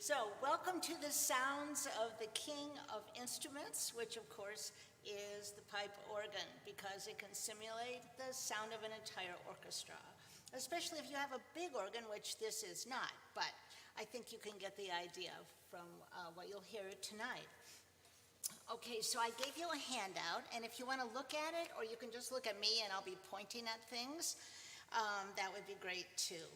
So, welcome to the sounds of the king of instruments, which of course is the pipe organ, because it can simulate the sound of an entire orchestra, especially if you have a big organ, which this is not, but I think you can get the idea from what you'll hear tonight. Okay, so I gave you a handout, and if you want to look at it, or you can just look at me and I'll be pointing at things, that would be great too.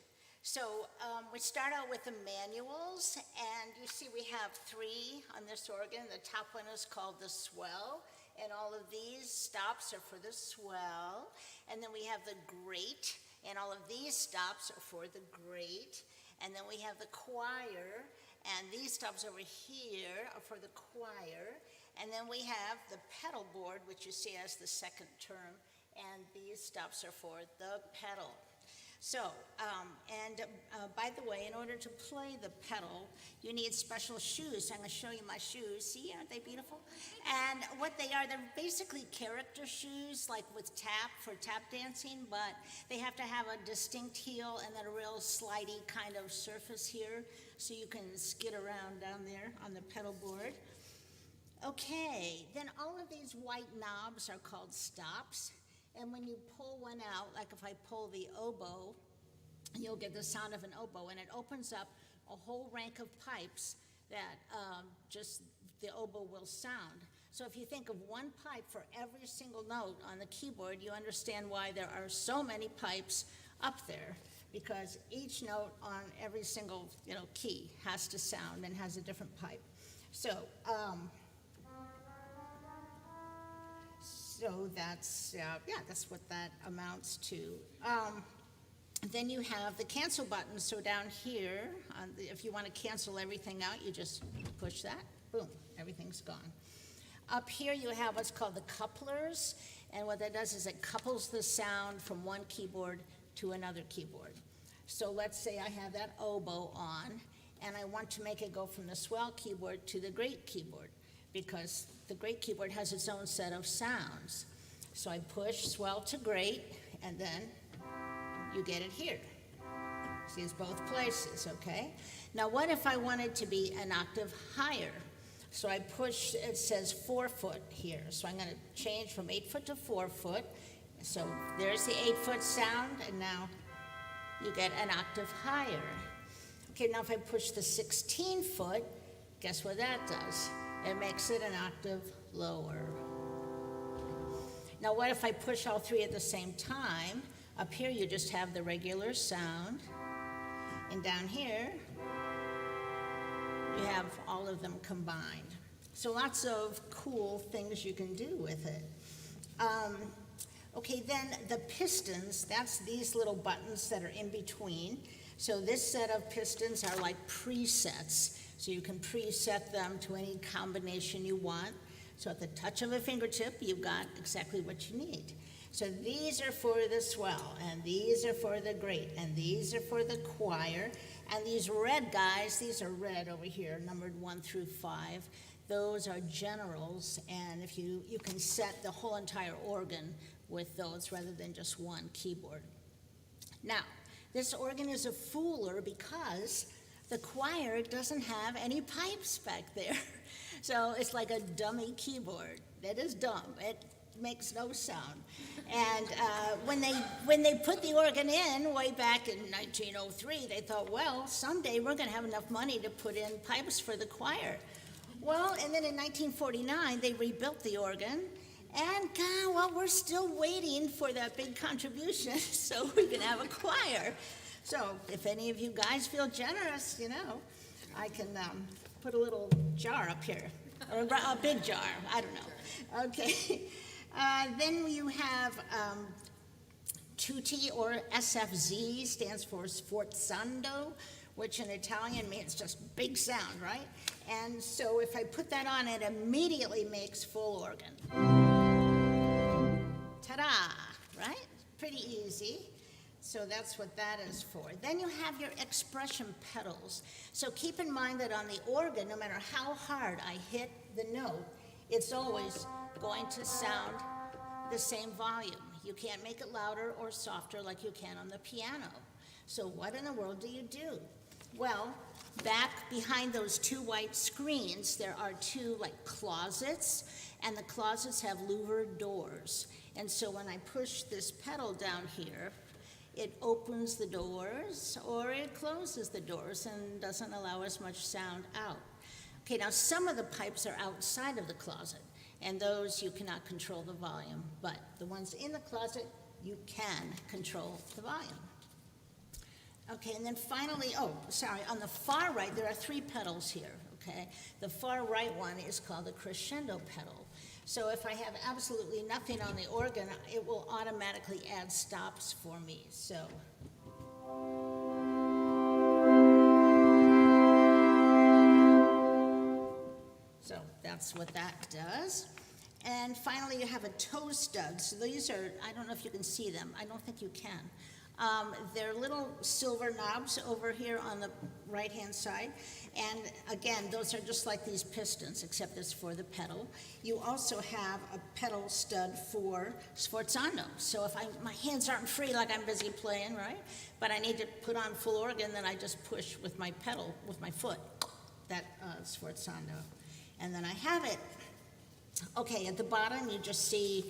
So we start out with the manuals, and you see we have three on this organ. The top one is called the swell, and all of these stops are for the swell. And then we have the grate, and all of these stops are for the grate. And then we have the choir, and these stops over here are for the choir. And then we have the pedal board, which you see as the second term, and these stops are for the pedal. So, by the way, in order to play the pedal, you need special shoes. I'm going to show you my shoes. See, aren't they beautiful? And what they are, they're basically character shoes, like with for tap dancing, but they have to have a distinct heel and then a real slidey kind of surface here, so you can skid around down there on the pedal board. Okay, then all of these white knobs are called stops. And when you pull one out, like if I pull the oboe, you'll get the sound of an oboe, and it opens up a whole rank of pipes that just the oboe will sound. So if you think of one pipe for every single note on the keyboard, you understand why there are so many pipes up there, because each note on every single key has to sound and has a different pipe. So that's what that amounts to. Then you have the cancel button. So down here, if you want to cancel everything out, you just push that. Boom, everything's gone. Up here you have what's called the couplers, and what that does is it couples the sound from one keyboard to another keyboard. So let's say I have that oboe on, and I want to make it go from the swell keyboard to the grate keyboard, because the grate keyboard has its own set of sounds. So I push swell to grate, and then you get it here. See, it's both places, okay? Now what if I wanted to be an octave higher? So I push, it says 4 foot here. So I'm gonna change from 8 foot to 4 foot. So there's the 8 foot sound, and now you get an octave higher. Okay, now if I push the 16 foot, guess what that does? It makes it an octave lower. Now what if I push all three at the same time? Up here you just have the regular sound, and down here you have all of them combined. So lots of cool things you can do with it. Okay, then the pistons, that's these little buttons that are in between. So this set of pistons are like presets. So you can preset them to any combination you want. So at the touch of a fingertip, you've got exactly what you need. So these are for the swell, and these are for the grate, and these are for the choir. And these red guys, these are red over here, numbered 1 through 5. Those are generals, and if you can set the whole entire organ with those rather than just one keyboard. Now, this organ is a fooler because the choir doesn't have any pipes back there. So it's like a dummy keyboard. That is dumb. It makes no sound. And when they put the organ in way back in 1903, they thought, well, someday we're going to have enough money to put in pipes for the choir. Well, and then in 1949, they rebuilt the organ. And we're still waiting for that big contribution so we can have a choir. So if any of you guys feel generous, I can put a little jar up here, or a big jar, I don't know. Okay, then you have tutti, or SFZ, stands for sforzando, which in Italian means just big sound, right? And so if I put that on, it immediately makes full organ. Ta-da, right? Pretty easy. So that's what that is for. Then you have your expression pedals. So keep in mind that on the organ, no matter how hard I hit the note, it's always going to sound the same volume. You can't make it louder or softer like you can on the piano. So what in the world do? Well, back behind those two white screens, there are two like closets, and the closets have louvered doors. And so when I push this pedal down here, it opens the doors or it closes the doors and doesn't allow as much sound out. Okay, now some of the pipes are outside of the closet, and those you cannot control the volume, but the ones in the closet, you can control the volume. Okay, and then finally, on the far right, there are three pedals here, okay? The far right one is called the crescendo pedal. So if I have absolutely nothing on the organ, it will automatically add stops for me, so. So that's what that does. And finally, you have a toe stud. So these are, I don't know if you can see them. I don't think you can. They're little silver knobs over here on the right-hand side. And again, those are just like these pistons, except it's for the pedal. You also have a pedal stud for sforzando. So if my hands aren't free like I'm busy playing, right? But I need to put on full organ, then I just push with my pedal, with my foot, that sforzando. And then I have it. Okay, at the bottom you just see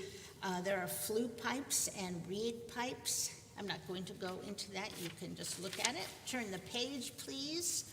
there are flute pipes and reed pipes. I'm not going to go into that. You can just look at it. Turn the page, please.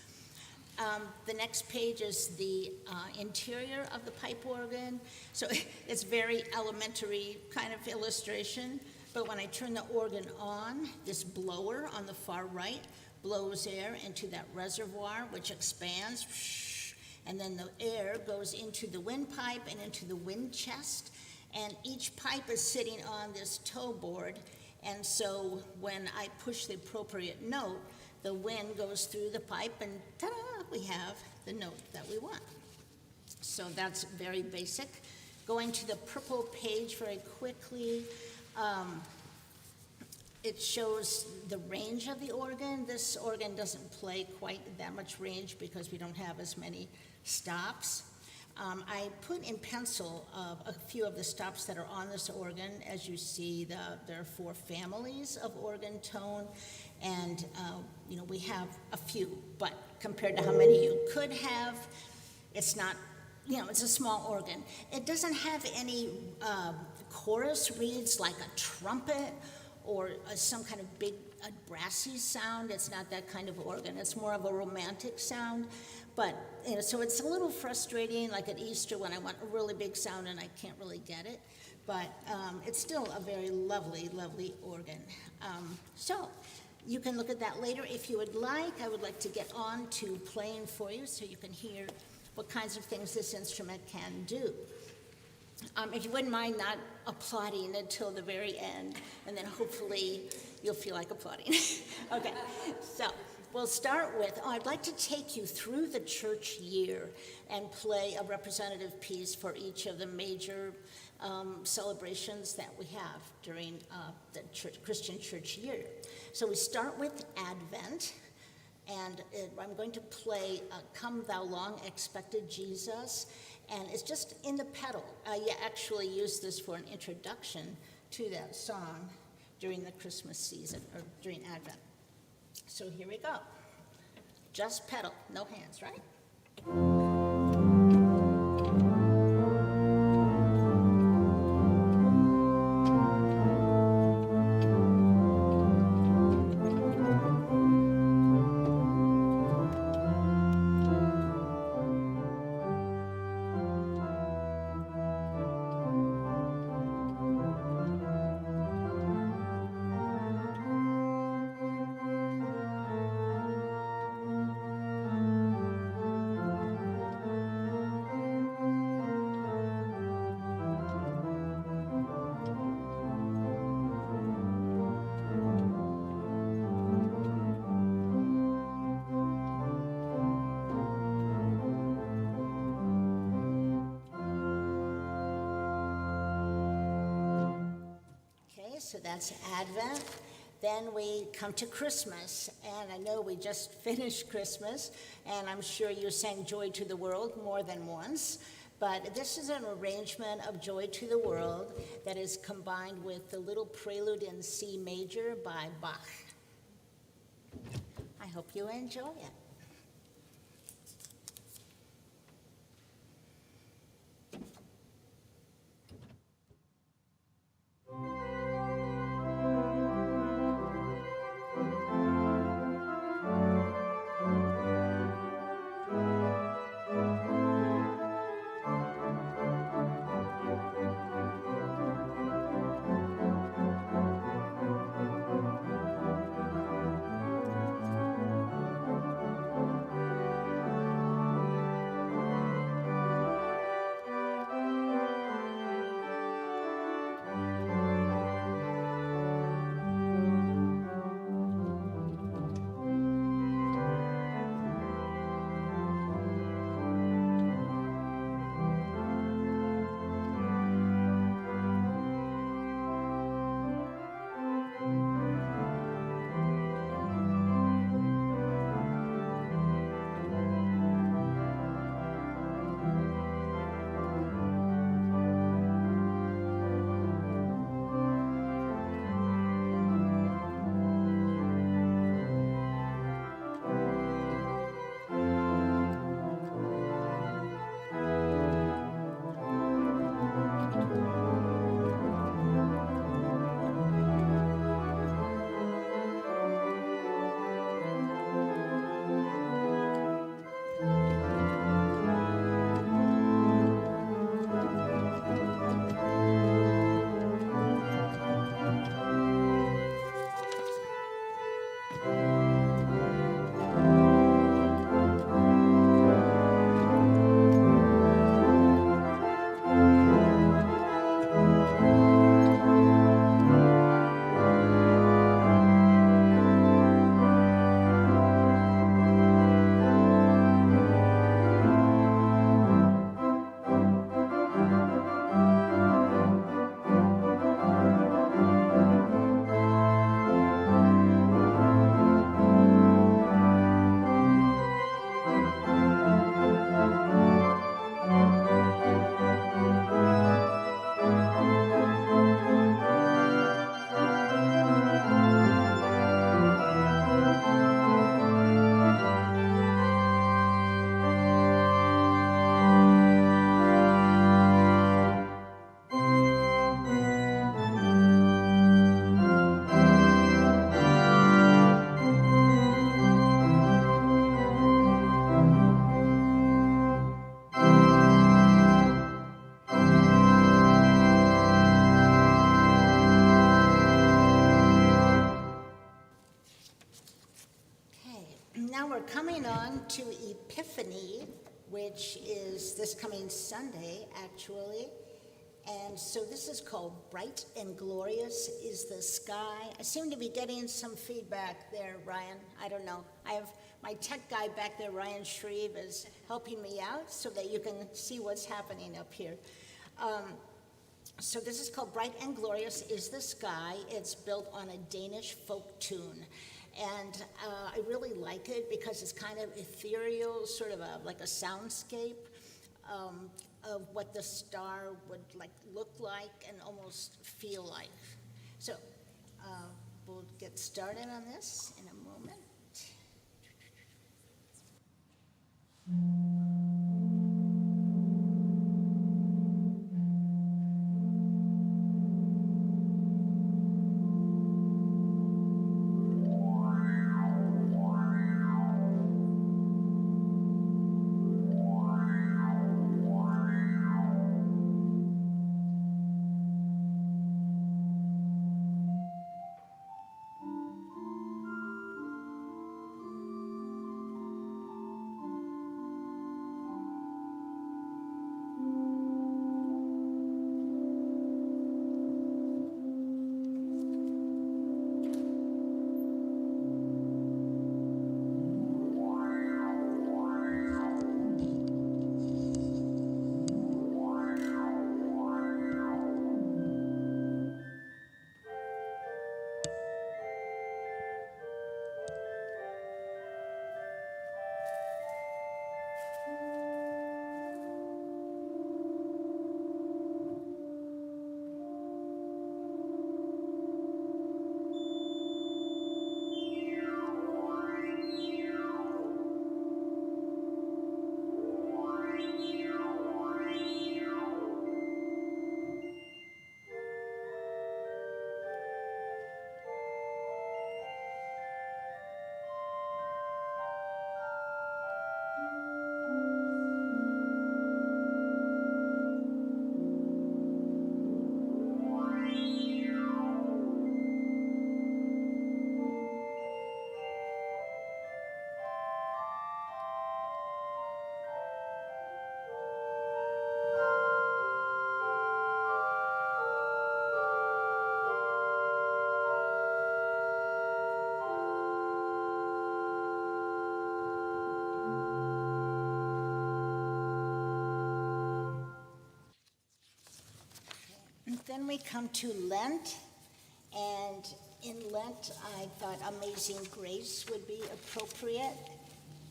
The next page is the interior of the pipe organ. So it's very elementary kind of illustration. But when I turn the organ on, this blower on the far right blows air into that reservoir, which expands. And then the air goes into the windpipe and into the wind chest. And each pipe is sitting on this toe board. And so when I push the appropriate note, the wind goes through the pipe and ta-da, we have the note that we want. So that's very basic. Going to the purple page very quickly, it shows the range of the organ. This organ doesn't play quite that much range because we don't have as many stops. I put in pencil a few of the stops that are on this organ. As you see, there are 4 families of organ tone, and we have a few, but compared to how many you could have, it's not, it's a small organ. It doesn't have any chorus reeds like a trumpet or some kind of big brassy sound. It's not that kind of organ. It's more of a romantic sound. But, so it's a little frustrating, like at Easter when I want a really big sound and I can't really get it. But it's still a very lovely, lovely organ. So you can look at that later if you would like. I would like to get on to playing for you so you can hear what kinds of things this instrument can do. If you wouldn't mind not applauding until the very end, and then hopefully you'll feel like applauding. Okay, so we'll start with, I'd like to take you through the church year and play a representative piece for each of the major celebrations that we have during the Christian church year. So we start with Advent, and I'm going to play Come Thou Long Expected Jesus, and it's just in the pedal. You actually use this for an introduction to that song during the Christmas season, or during Advent. So here we go. Just pedal, no hands, right? So that's Advent. Then we come to Christmas, and I know we just finished Christmas, and I'm sure you sang Joy to the World more than once, but this is an arrangement of Joy to the World that is combined with the little prelude in C major by Bach. I I hope you enjoy it. Now we're coming on to Epiphany, which is this coming Sunday, actually. And so this is called Bright and Glorious is the Sky. I seem to be getting some feedback there, Ryan. I don't know. I have my tech guy back there, Ryan Shreve, is helping me out so that you can see what's happening up here. So this is called Bright and Glorious is the Sky. It's built on a Danish folk tune. And I really like it because it's kind of ethereal, sort of like a soundscape of what the star would look like and almost feel like. So we'll get started on this in a moment. then we come to Lent, and in Lent, I thought Amazing Grace would be appropriate.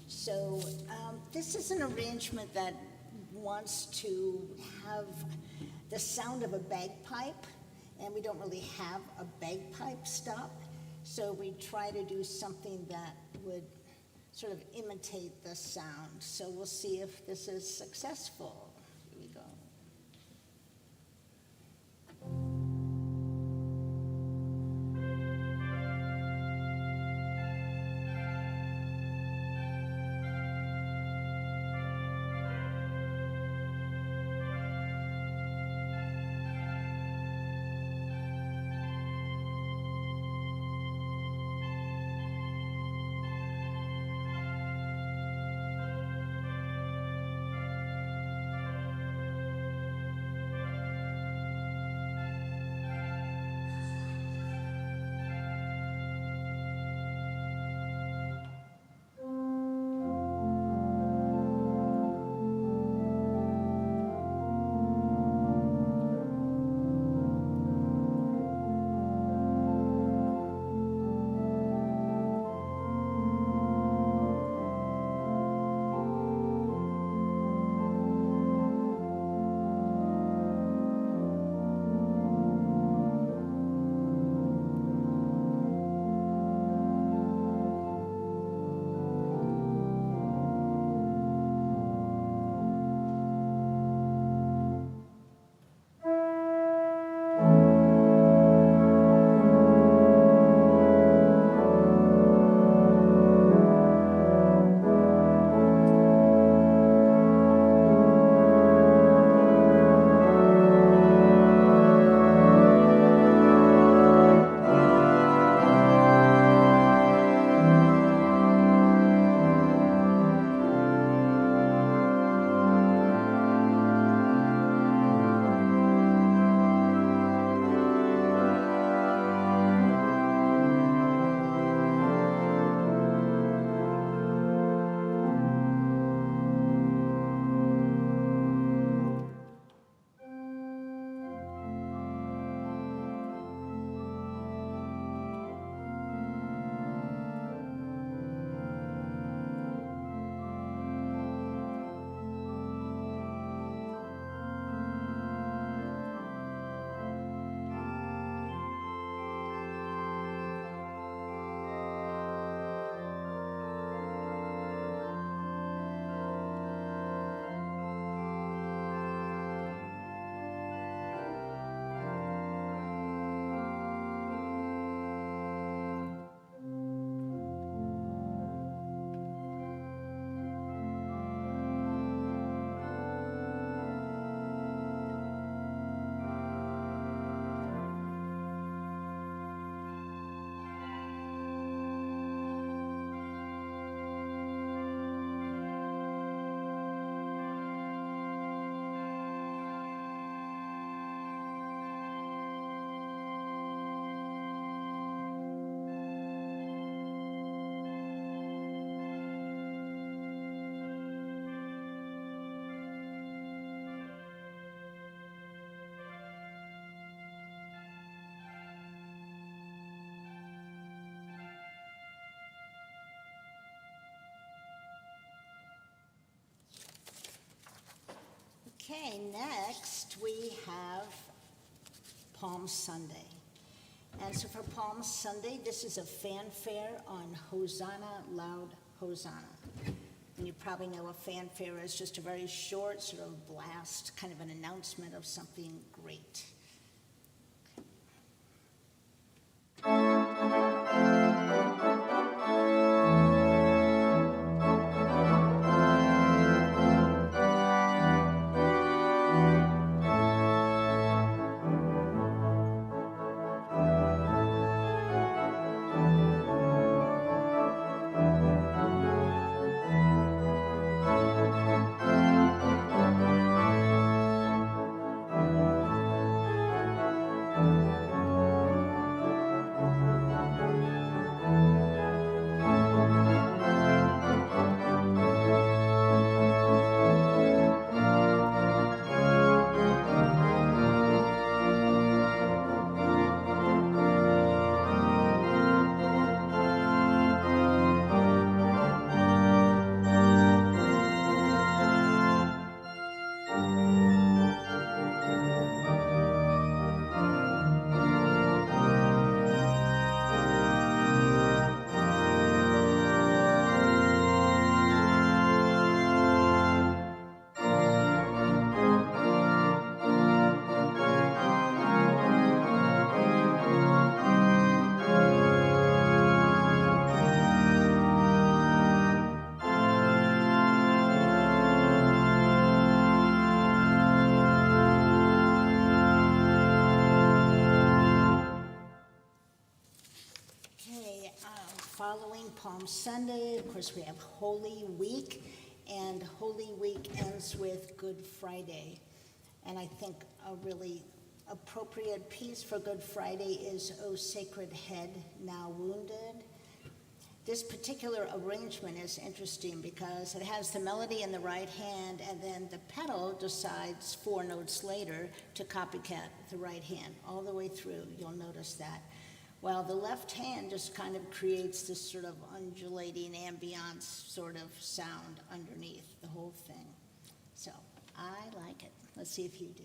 So this is an arrangement that wants to have the sound of a bagpipe, and we don't really have a bagpipe stop, so we try to do something that would sort of imitate the sound. So we'll see if this is successful. Here we go. Okay, next we have Palm Sunday. And so for Palm Sunday, this is a fanfare on Hosanna, Loud Hosanna. And you probably know a fanfare is just a very short sort of blast, kind of an announcement of something great. Palm Sunday. Of course, we have Holy Week, and Holy Week ends with Good Friday. And I think a really appropriate piece for Good Friday is O Sacred Head, Now Wounded. This particular arrangement is interesting because it has the melody in the right hand, and then the pedal decides 4 notes later to copycat the right hand. All the way through, you'll notice that. While the left hand just kind of creates this sort of undulating ambiance sort of sound underneath the whole thing. So I like it. Let's see if you do.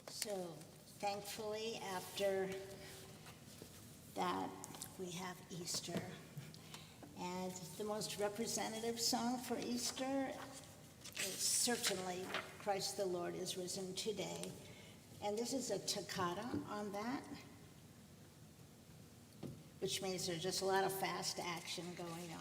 So thankfully, after that, we have Easter. And the most representative song for Easter is certainly Christ the Lord is risen today. And this is a toccata on that, which means there's just a lot of fast action going on.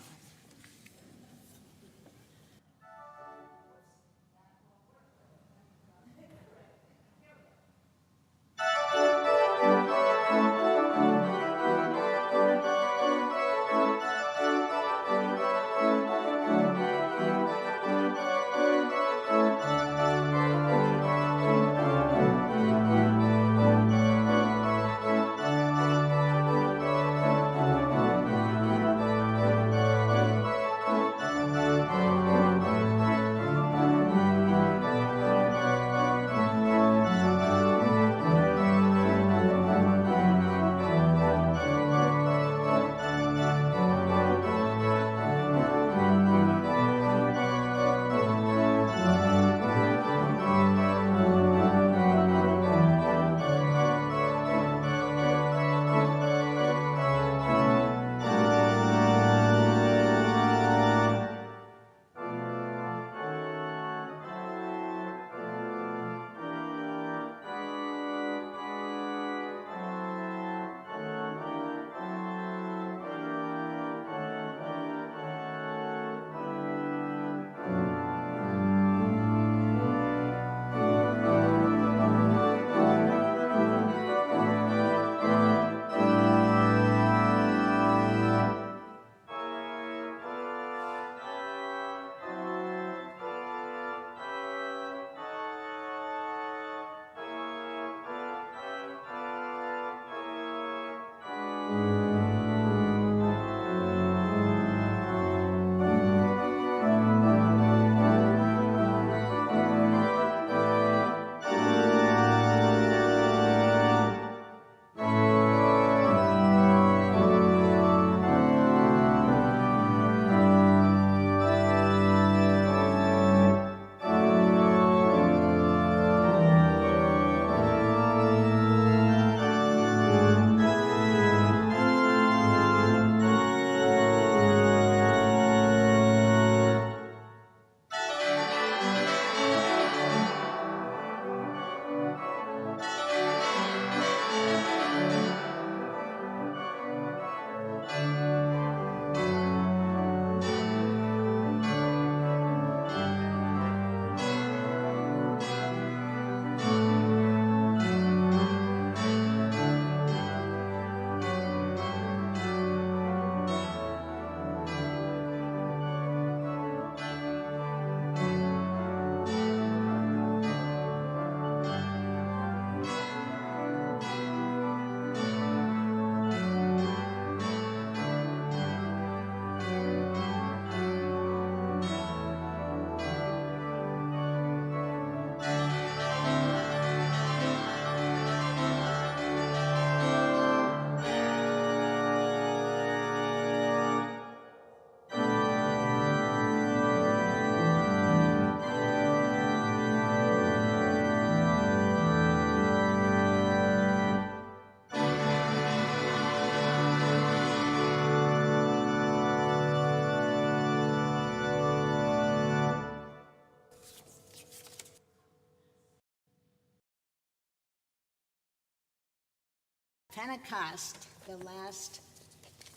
Pentecost, the last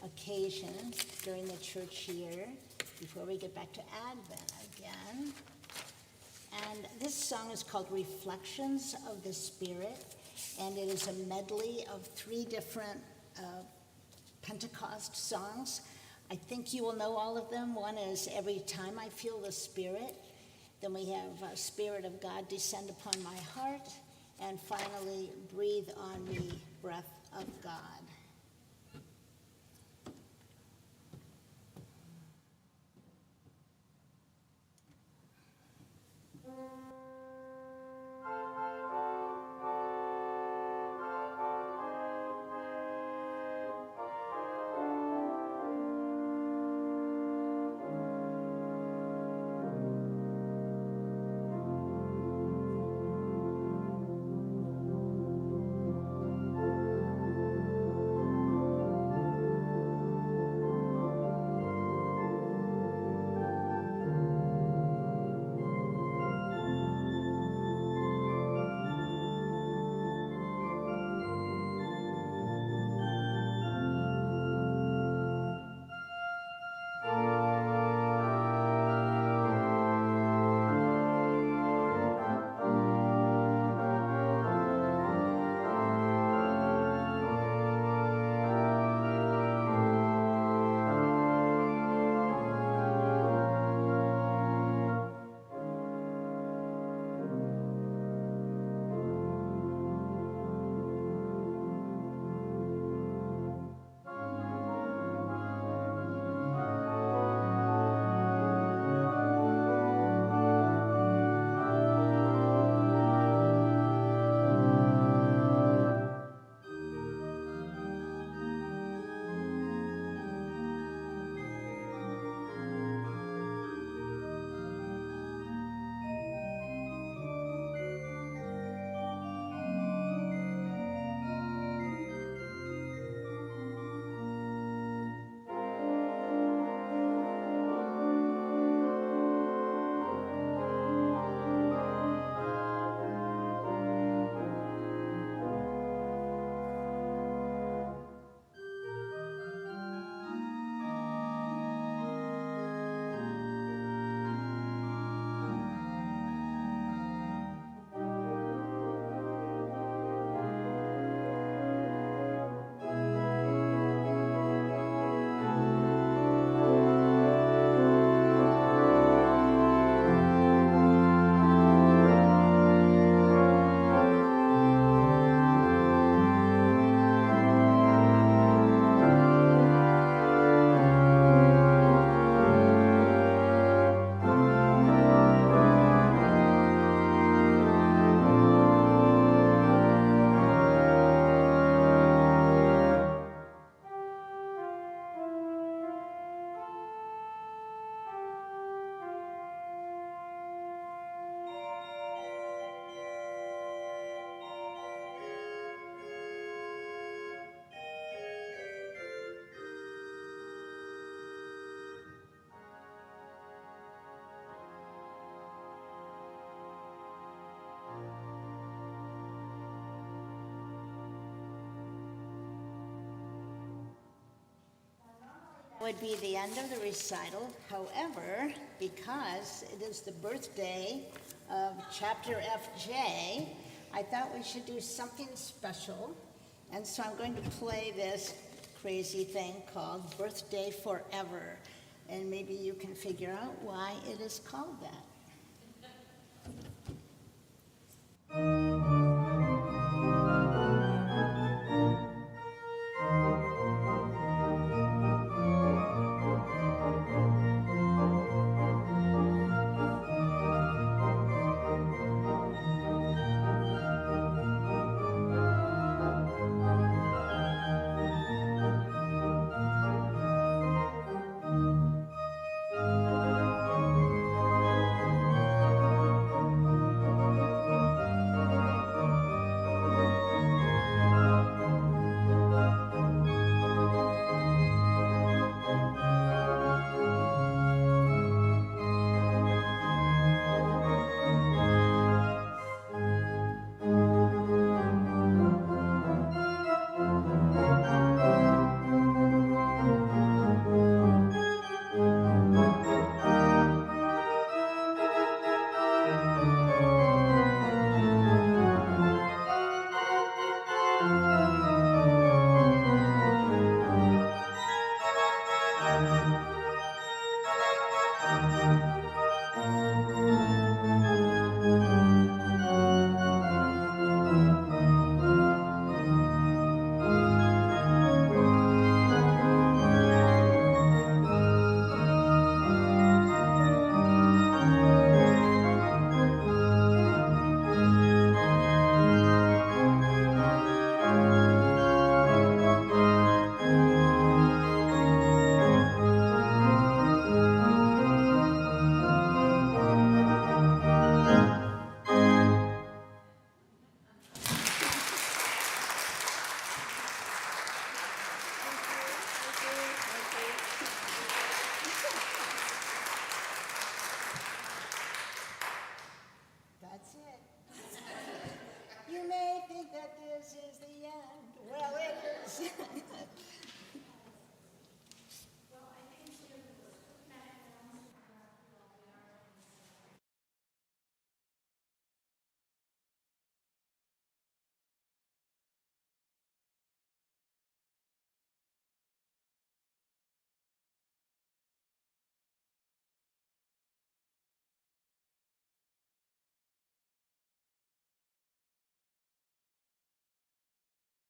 occasion during the church year, before we get back to Advent again. And this song is called Reflections of the Spirit, and it is a medley of 3 different Pentecost songs. I think you will know all of them. One is Every Time I Feel the Spirit. Then we have Spirit of God Descend Upon My Heart. And finally, Breathe on Me, Breath of God. Would be the end of the recital. However, because it is the birthday of chapter FJ, I thought we should do something special. And so I'm going to play this crazy thing called Birthday Forever. And maybe you can figure out why it is called that.